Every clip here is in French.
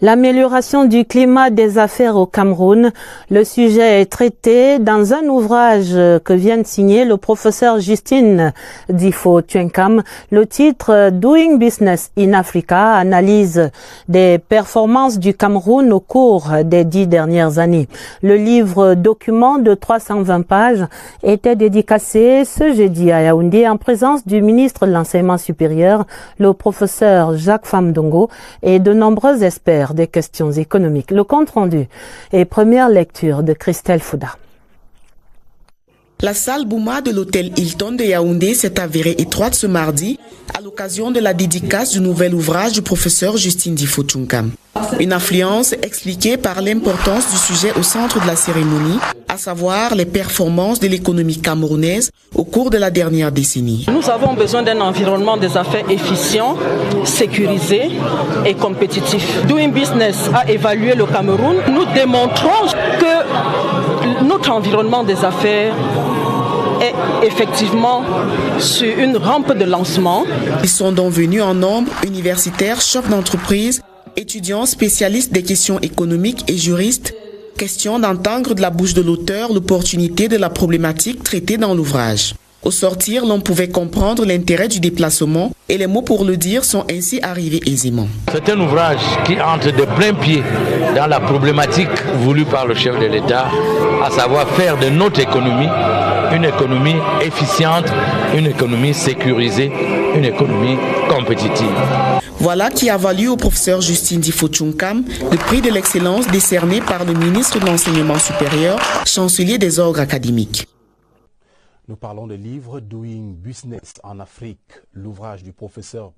L'amélioration du climat des affaires au Cameroun, le sujet est traité dans un ouvrage que vient de signer le professeur Justine Difo-Tuenkam. Le titre Doing Business in Africa analyse des performances du Cameroun au cours des 10 dernières années. Le livre document de 320 pages était dédicacé ce jeudi à Yaoundé en présence du ministre de l'Enseignement supérieur, le professeur Jacques Famdongo et de nombreux experts des questions économiques. Le compte rendu et première lecture de Christelle Fouda. La salle Bouma de l'hôtel Hilton de Yaoundé s'est avérée étroite ce mardi à l'occasion de la dédicace du nouvel ouvrage du professeur Justine Difo-Tuenkam. Une affluence expliquée par l'importance du sujet au centre de la cérémonie, à savoir les performances de l'économie camerounaise au cours de la dernière décennie. Nous avons besoin d'un environnement des affaires efficient, sécurisé et compétitif. Doing Business a évalué le Cameroun. Nous démontrons que notre environnement des affaires est effectivement sur une rampe de lancement. Ils sont donc venus en nombre, universitaires, chefs d'entreprise, étudiants spécialistes des questions économiques et juristes. Question d'entendre de la bouche de l'auteur l'opportunité de la problématique traitée dans l'ouvrage. Au sortir, l'on pouvait comprendre l'intérêt du déplacement et les mots pour le dire sont ainsi arrivés aisément. C'est un ouvrage qui entre de plein pied dans la problématique voulue par le chef de l'État, à savoir faire de notre économie une économie efficiente, une économie sécurisée, une économie compétitive. Voilà qui a valu au professeur Justine Difo-Tuenkam le prix de l'excellence décerné par le ministre de l'Enseignement supérieur, chancelier des ordres académiques. Nous parlons du livre Doing Business en Afrique. L'ouvrage du professeur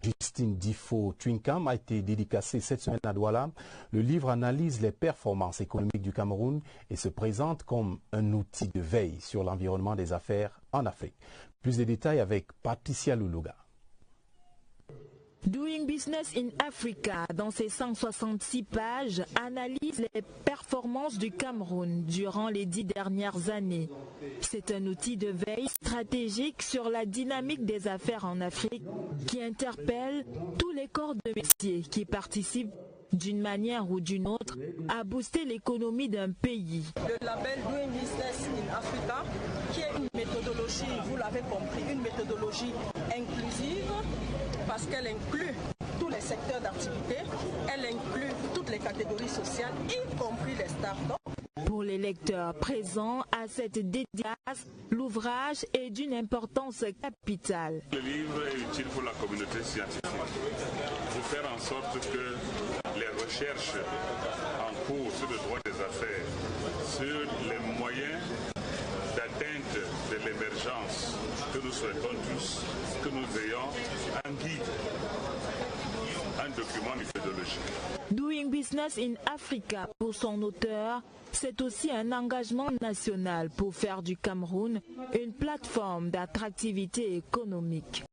Justine Difo-Tuenkam a été dédicacé cette semaine à Douala. Le livre analyse les performances économiques du Cameroun et se présente comme un outil de veille sur l'environnement des affaires en Afrique. Plus de détails avec Patricia Loulouga. Doing Business in Africa, dans ses 166 pages, analyse les performances du Cameroun durant les 10 dernières années. C'est un outil de veille stratégique sur la dynamique des affaires en Afrique qui interpelle tous les corps de métier qui participent d'une manière ou d'une autre à booster l'économie d'un pays. Le label Doing Business in Africa, qui est une méthodologie, vous l'avez compris, une méthodologie inclusive, parce qu'elle inclut tous les secteurs d'activité, elle inclut toutes les catégories sociales, y compris les startups. Pour les lecteurs présents à cette dédicace, l'ouvrage est d'une importance capitale. Le livre est utile pour la communauté scientifique, pour faire en sorte que les recherches en cours sur le droit des affaires, sur les moyens d'atteinte de l'émergence que nous souhaitons tous, que nous ayons un guide, un document méthodologique. Doing Business in Africa, pour son auteur, c'est aussi un engagement national pour faire du Cameroun une plateforme d'attractivité économique.